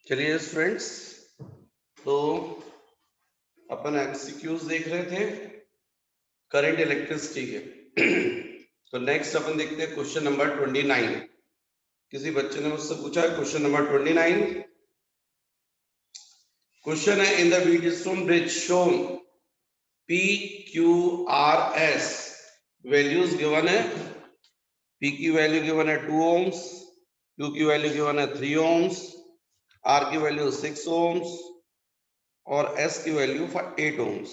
चलिए स्टूडेंट्स, तो अपन एमसीक्यूज देख रहे थे करंट इलेक्ट्रिसिटी के। तो नेक्स्ट अपन देखते हैं क्वेश्चन नंबर 29। किसी बच्चे ने मुझसे पूछा क्वेश्चन नंबर 29। क्वेश्चन है, in the Wheatstone bridge shown P Q R S values given है। पी की वैल्यू गिवन है 2 ohms, क्यू की वैल्यू गिवन है 3 ohms, आर की वैल्यू 6 ohms और एस की वैल्यू 8 ohms।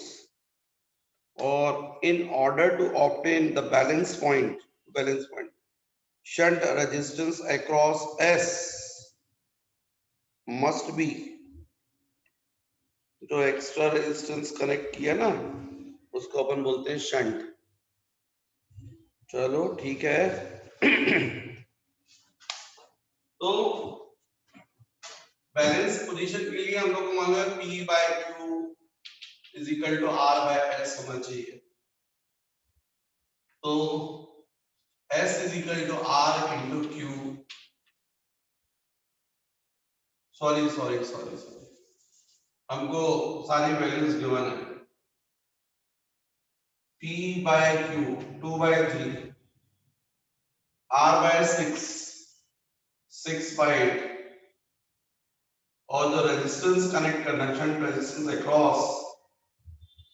और in order to obtain the balance point shunt resistance across S must be, जो एक्स्ट्रा रेजिस्टेंस कनेक्ट किया ना उसको अपन बोलते हैं शंट। चलो ठीक है। तो बैलेंस पोजीशन के लिए हम लोग को मालूम है P by Q is equal to R by S होना चाहिए। तो S is equal to R into Q, sorry हमको सारी वैल्यूज गिवन है। P by Q 2 by 3, R by 6 by 8 और जो रेजिस्टेंस कनेक्ट करना shunt resistance across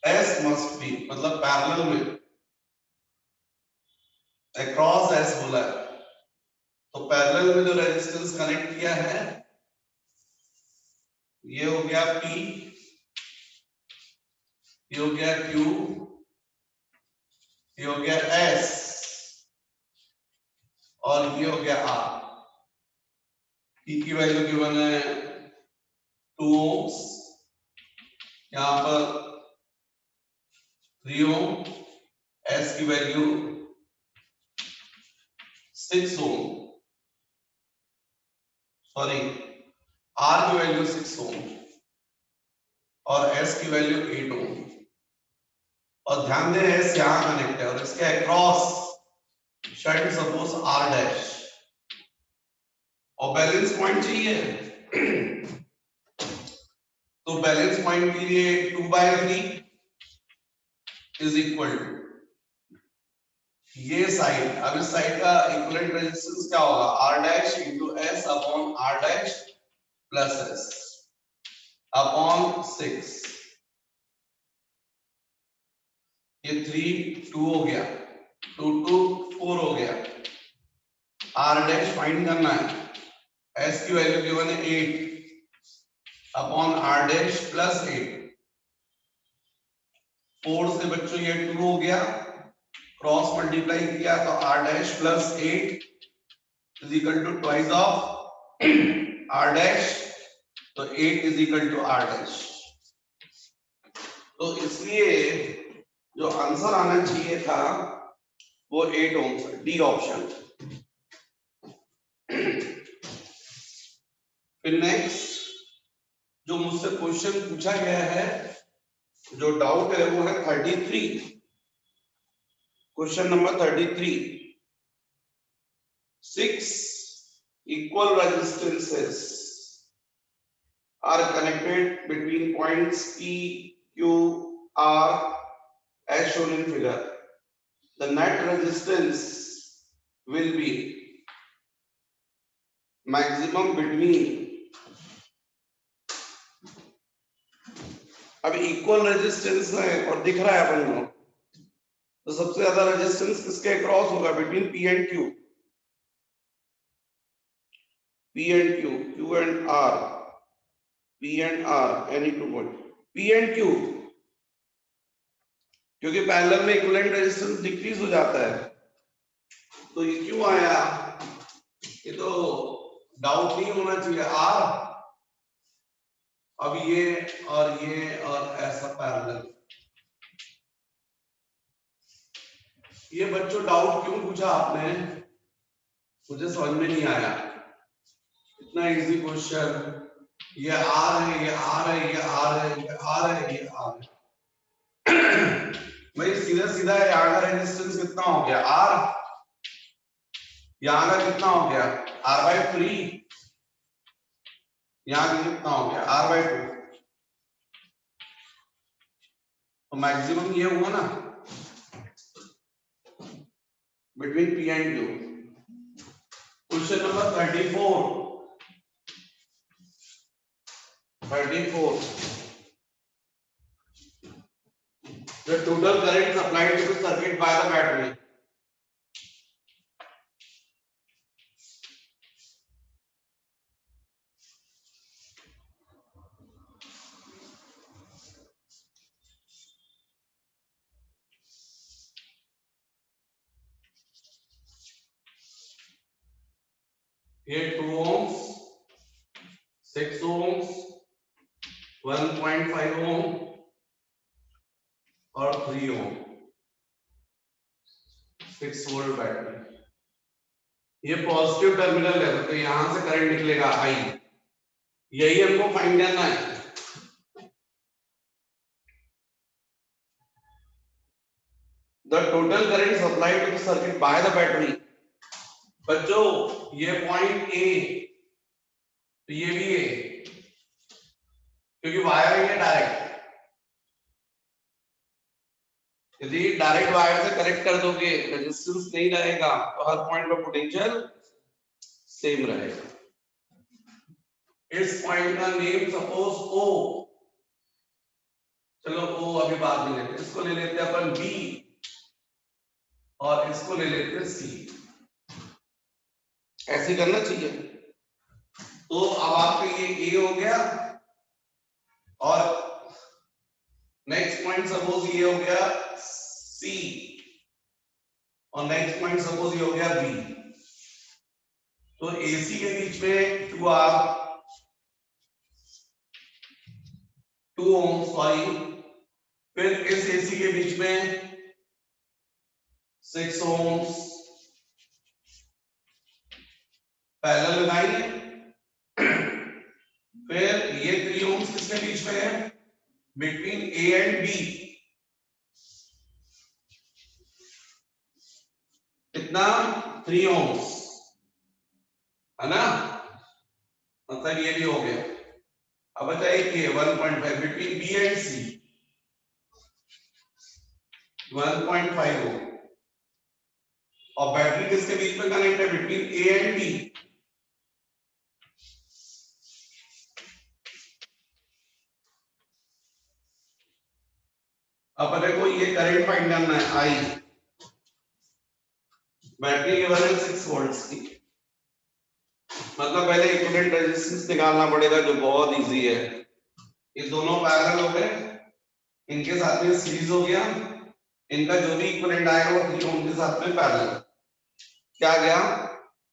S must be, मतलब पैरेलल में अक्रॉस S बोला है। तो पैरेलल में जो रेजिस्टेंस कनेक्ट किया है ये हो गया P, ये हो गया Q, ये हो गया S और ये हो गया R। P की वैल्यू गिवन है 2 ohms, यहां पर 3 ohm, S की वैल्यू 6 ohm, सॉरी R की वैल्यू 6 ohm और S की वैल्यू 8 ohm। और ध्यान दें S यहां कनेक्ट है और इसके across shunt suppose R dash और बैलेंस पॉइंट चाहिए। तो बैलेंस पॉइंट के लिए 2 by 3 इज इक्वल टू ये साइड, अब इस साइड का इक्विवेलेंट रेजिस्टेंस क्या होगा R dash into S upon R dash plus S upon 6। ये 3 2 हो गया, 2 2 4 हो गया। R डैश फाइंड करना है, S की वैल्यू गिवन है 8 अपॉन R डैश प्लस 8। 4 से बच्चों ये 2 हो गया, क्रॉस मल्टीप्लाई किया तो R dash plus 8 is equal to twice of R dash, तो 8 is equal to R dash. तो इसलिए जो आंसर आना चाहिए था वो 8 ohms, डी ऑप्शन। फिर नेक्स्ट जो मुझसे क्वेश्चन पूछा गया है, जो डाउट है वो है 33, question number 33। 6 equal resistances are connected between points P, Q, R as shown in figure. The net resistance will be maximum between, अब इक्वल रेजिस्टेंस है और दिख रहा है अपन को, तो सबसे ज्यादा रेजिस्टेंस किसके क्रॉस होगा between P and Q, P and Q, Q and R, P and R, any two point, P and Q, क्योंकि पैरेलल में इक्विवेलेंट रेजिस्टेंस डिक्रीज हो जाता है। तो ये क्यों आया, ये तो डाउट नहीं होना चाहिए। R अब ये और ऐसा पैरेलल, ये बच्चों डाउट क्यों पूछा आपने, मुझे समझ में नहीं आया। इतना इजी क्वेश्चन, ये R है, ये R है, ये R है, ये R है, ये R है। भाई सीधा सीधा यहाँ का रेजिस्टेंस कितना हो गया R, यहाँ का कितना हो गया R by 3, यहाँ कितना हो गया R/2, तो मैक्सिमम ये हुआ ना between P and Q। Question number 34। The total current supplied to the circuit by the battery. Here 2 ohms, 6 ohms, 1.5 ohm और 3 ohm 6 वोल्ट बैटरी। ये पॉजिटिव टर्मिनल है तो यहां से करंट निकलेगा I, यही हमको फाइंड करना है। The total current supplied to the circuit by the battery। बच्चों ये पॉइंट A, तो ये भी A, क्योंकि वायर है डायरेक्ट। यदि डायरेक्ट वायर से कनेक्ट कर दोगे रेजिस्टेंस नहीं रहेगा तो हर पॉइंट पर पोटेंशियल सेम रहेगा। इस पॉइंट का नेम सपोज O, चलो O अभी बाद में लेते हैं, इसको ले लेते हैं अपन B और इसको ले लेते हैं C। ऐसे करना चाहिए। तो अब आपका ये A हो गया और नेक्स्ट पॉइंट सपोज ये हो गया C और नेक्स्ट पॉइंट सपोज ये हो गया B। तो AC के बीच में 2 ओम सॉरी, फिर इस AC के बीच में 6 ओम्स पैरेलल लगाएंगे। फिर ये 3 ओम्स किसके बीच में है, बिटवीन A एंड B। कितना 3 ओम्स है ना, मतलब ये भी हो गया। अब बचा एक ये 1.5 बिटवीन B एंड C, 1.5 ओम। और बैटरी किसके बीच में कनेक्ट है, बिटवीन A एंड B। अब देखो ये करंट फाइंड करना है I, बैटरी की वैल्यू 6 वोल्ट्स की, मतलब पहले इक्विवेलेंट रेजिस्टेंस निकालना पड़ेगा जो बहुत इजी है। ये दोनों पैरेलल हो गए, इनके साथ में सीरीज हो गया, इनका जो भी इक्विवेलेंट आएगा वो 3 ओम के साथ में पैरेलल। क्या गया,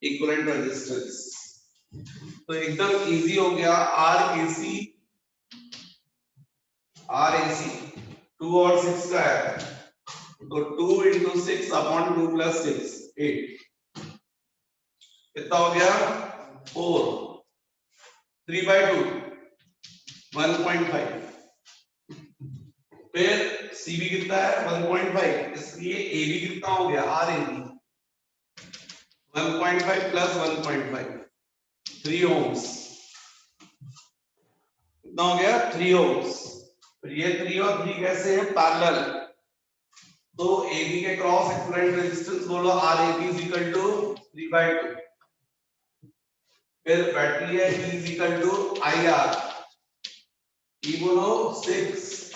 इक्विवेलेंट रेजिस्टेंस। तो एकदम इजी हो गया। RAC 2 और 6 का है, तो 2 × 6 अपॉन 2 + 6 8 कितना हो गया 4, 3/2 1.5। फिर CB कितना है 1.5, इसलिए AB कितना हो गया RAB 1.5 + 1.5 3 ओम्स, कितना हो गया 3 ओम्स। फिर ये 3 और 3 कैसे हैं पैरेलल, तो AB के क्रॉस इक्विवेलेंट रेजिस्टेंस बोलो RAB = 3/2। फिर बैटरी है E = IR, E बोलो 6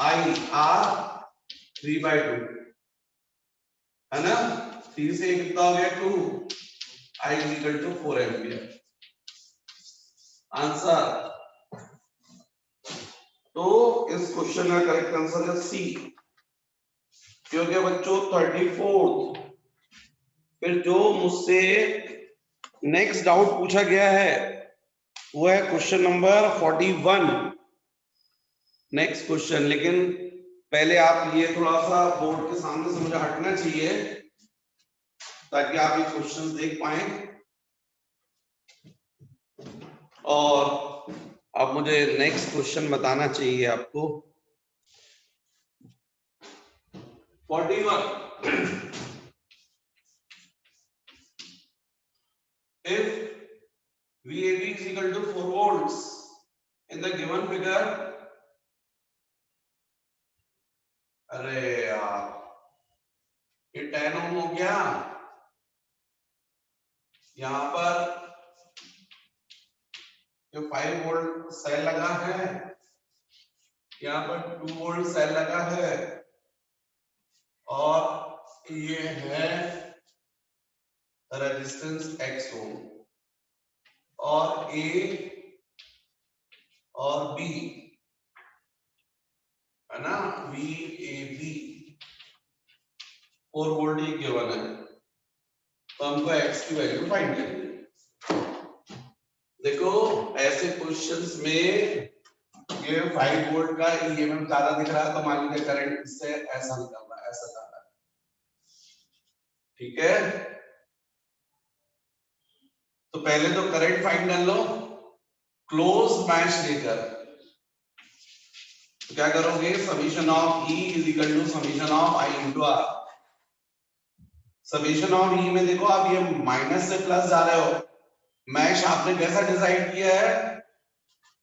IR 3/2 है ना। 3 से कितना हो गया 2, I = 4 एम्पियर आंसर। तो इस क्वेश्चन का करेक्ट आंसर है C। क्योंकि बच्चों 34। फिर जो मुझसे नेक्स्ट डाउट पूछा गया है वो है क्वेश्चन नंबर 41, नेक्स्ट क्वेश्चन। लेकिन पहले आप ये थोड़ा सा बोर्ड के सामने से मुझे हटना चाहिए ताकि आप ये क्वेश्चन देख पाए। और अब मुझे नेक्स्ट क्वेश्चन बताना चाहिए आपको 41। If VAB = 4 volts in the given figure, अरे यार ये 10 ओम हो गया, यहाँ पर जो 5 वोल्ट सेल लगा है, यहाँ पर 2 वोल्ट सेल लगा है, और ये है रेजिस्टेंस x ओम, और A और B है ना, VAB 4 वोल्ट ही गिवन है, तो हमको x की वैल्यू फाइंड करनी है। देखो ऐसे क्वेश्चंस में ये 5 वोल्ट का ईएमएफ ज्यादा दिख रहा है तो मान लीजिए करंट इससे ऐसा निकल रहा है, ऐसा जा रहा है, ठीक है। तो पहले तो करंट फाइंड कर लो क्लोज मैश लेकर। तो क्या करोगे, summation of E is equal to summation of I into R। Summation of E में देखो आप ये माइनस से प्लस जा रहे हो, मैश आपने कैसा डिसाइड किया है,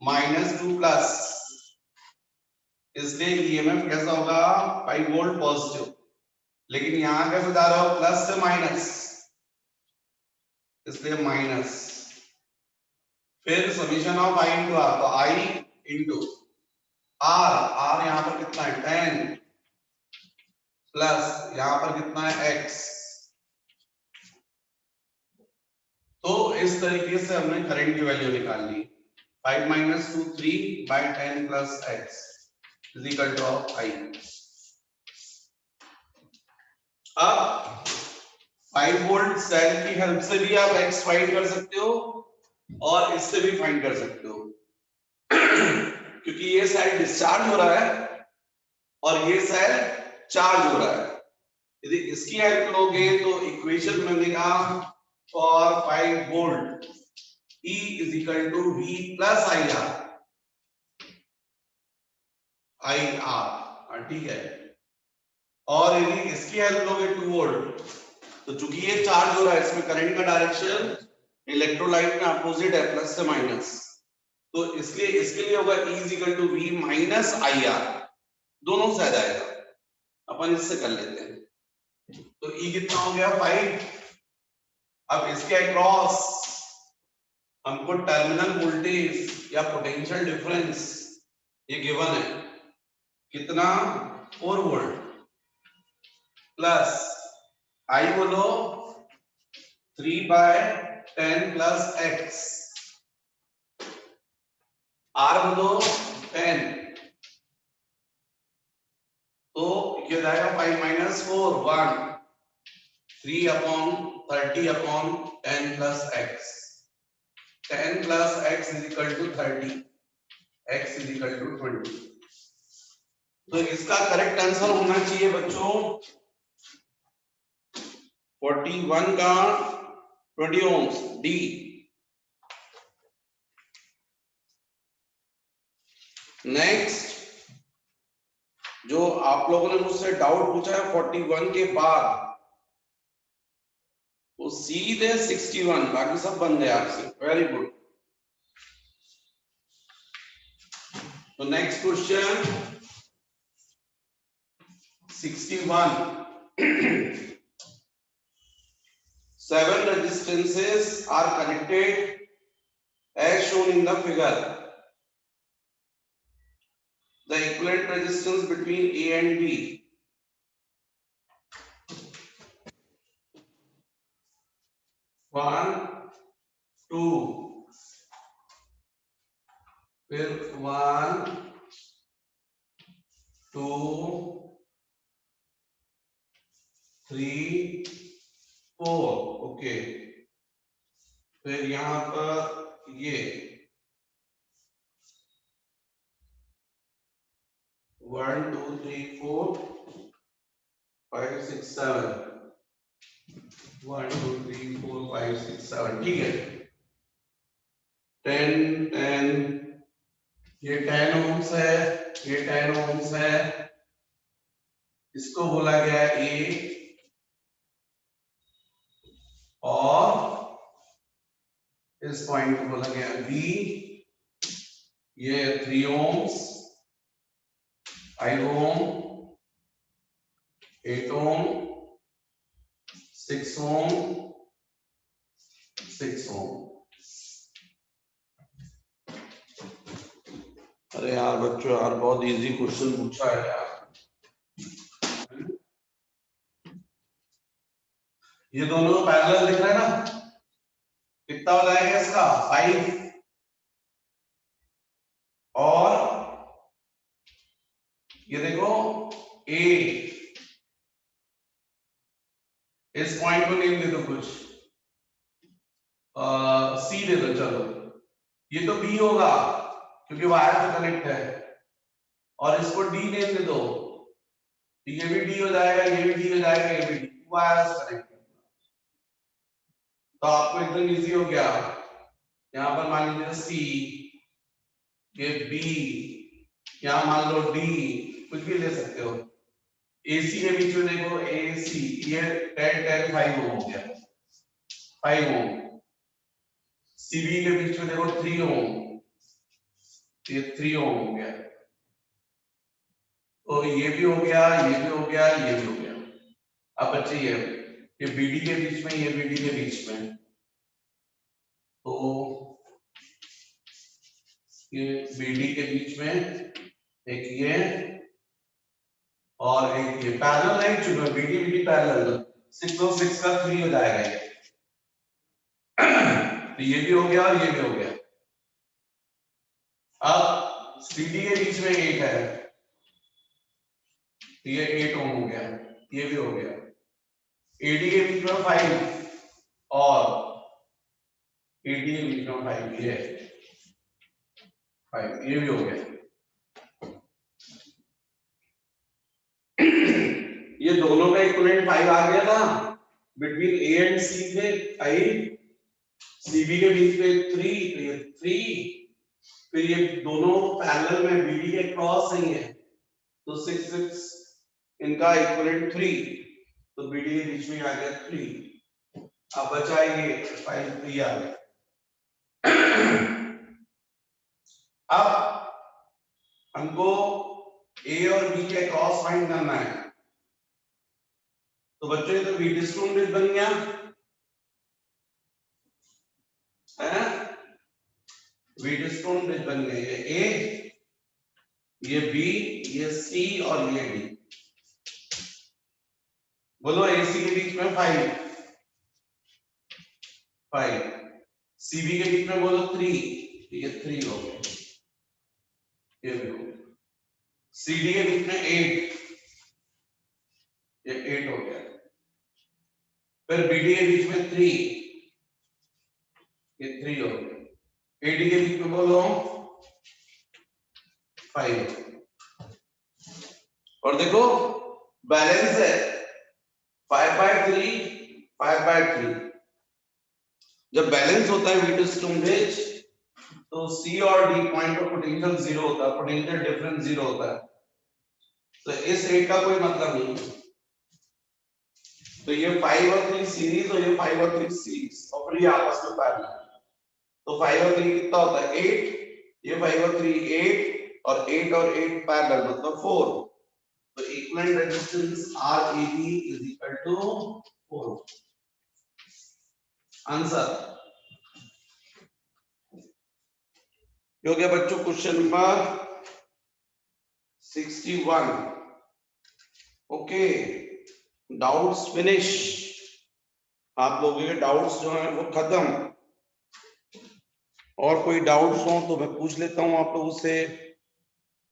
-2 प्लस, इसलिए ईएमएफ कैसा होगा 5 वोल्ट पॉजिटिव, लेकिन यहां कैसे जा रहे हो प्लस से माइनस, इसलिए माइनस। फिर summation of I into R, तो I इंटू R, R यहां पर कितना है 10 प्लस यहां पर कितना है x। तो इस तरीके से हमने करंट की वैल्यू निकाल ली, 5 - 2 3 by 10 plus x is equal to I। अब 5 वोल्ट सेल की हेल्प से भी आप x फाइंड कर सकते हो और इससे भी फाइंड कर सकते हो क्योंकि ये सेल डिस्चार्ज हो रहा है और ये सेल चार्ज हो रहा है। यदि इसकी हेल्प लोगे तो इक्वेशन बनेगा for 5 volt E is equal to V plus IR, ठीक है। और यदि इसकी हेल्प लोगे 2 वोल्ट, तो चूंकि ये चार्ज हो रहा है इसमें करंट का डायरेक्शन इलेक्ट्रोलाइट में अपोजिट है, प्लस से माइनस, तो इसलिए इसके लिए होगा E is equal to V minus IR, दोनों से आ जाएगा, अपन इससे कर लेते हैं। तो E कितना हो गया 5। अब इसके अक्रॉस हमको टर्मिनल वोल्टेज या पोटेंशियल डिफरेंस ये गिवन है, कितना 4 वोल्ट प्लस I बोलो 3 by 10 plus x, R बोलो 10, तो ये जाएगा 5 - 4 1, 3 upon 30 upon 10 plus x, 10 plus x is equal to 30, x is equal to 20। तो इसका करेक्ट आंसर होना चाहिए बच्चों 41 का 20 ohms D। नेक्स्ट जो आप लोगों ने मुझसे डाउट पूछा है 41 के बाद, वो सीधे 61, बाकी सब बंद है आपसे, वेरी गुड। तो next question 61। 7 resistances are connected as shown in the figure. The equivalent resistance between A and B. One, two, फिर 1 2 3 4, ओके। फिर यहां पर ये 1 2 3 4 5 6 7, 1 2 3 4 5 6 7, ठीक है। 10 10, ये 10 ohms है, ये 10 ohms है, इसको बोला गया A और इस पॉइंट को बोला गया B, ये 3 ohms, 5 ohm, 8 ohm, 6 ohm, 6 ohm। अरे यार बच्चों यार बहुत इजी क्वेश्चन पूछा है यार। ये दोनों तो पैरेलल दिख रहा है ना, कितना हो जाएगा इसका 5 और ये देखो 8। इस पॉइंट को नेम दे दो कुछ, सी दे दो चलो। ये तो बी होगा क्योंकि वायर से कनेक्ट है, और इसको डी नेम दे दो, ये भी डी हो जाएगा, ये भी डी हो जाएगा, ये भी डी, वायर से कनेक्ट है। तो आपको एकदम इजी हो गया। यहाँ पर मान लीजिए सी, ये बी, यहाँ मान लो डी, कुछ भी ले सकते हो। एसी के बीच में देखो एसी, ये 10 5 ओम हो गया, 5 ओम। सीबी के बीच में देखो 3 ओम, ये 3 ओम हो गया। तो ये भी हो गया, ये भी हो गया, ये भी हो गया। अब बच्चे ये बीडी के बीच में, ये बीडी के बीच में, तो ये बीडी के बीच में एक ये और एक ये पैरेलल लाइन चुनो, बीडी बीडी पैरेलल, 6 और 6 का 3 हो जाएगा ये। तो ये भी हो गया और ये भी हो गया। अब सीडी के बीच में 8 है, तो ये 8 ओम हो गया, ये भी हो गया। एडी के बीच में 5 और एडी के बीच में 5, ये 5, ये भी हो गया। ये दोनों का इक्विवेलेंट 5 आ गया ना, बिटवीन ए एंड सी थे 5, सीबी के बीच में 3, तो ये 3, फिर ये दोनों पैरेलल में बीडी के क्रॉस नहीं है, तो 6 6 इनका इक्विवेलेंट 3, तो बीडी के बीच में आ गया 3। अब बचा ये 5 3 आ गया। अब हमको ए और बी के क्रॉस फाइंड करना है, तो बच्चों ये तो व्हीटस्टोन ब्रिज बन गया है, व्हीटस्टोन ब्रिज बन गया। ये ए, ये बी, ये सी और ये डी। बोलो एसी के बीच में 5 5, सीबी के बीच में बोलो 3, ये 3 हो गया, ये भी हो गया। सीडी के बीच में 8, ये 8 हो गया। फिर बीडी के बीच में 3, ये 3 हो गया। एडी के बीच में बोलो 5, और देखो बैलेंस है 5/3 5/3। जब बैलेंस होता है व्हीटस्टोन ब्रिज, तो सी और डी पॉइंट पर पोटेंशियल 0 होता है, पोटेंशियल डिफरेंस 0 होता है, तो इस 8 का कोई मतलब नहीं। तो ये 5 और 3 सीरीज, और ये 5 और 3 सीरीज, और फिर ये आपस में पैरेलल, तो 5 और 3 कितना होता है 8, ये 5 और 3 8, और 8 और 8 पैरेलल मतलब 4, तो equivalent resistance RAB is equal to 4। Answer हो गया बच्चों question number 61। Okay, doubts finish, आप लोगों के डाउट्स जो हैं वो खत्म। और कोई डाउट्स हो तो मैं पूछ लेता हूं आप लोगों से।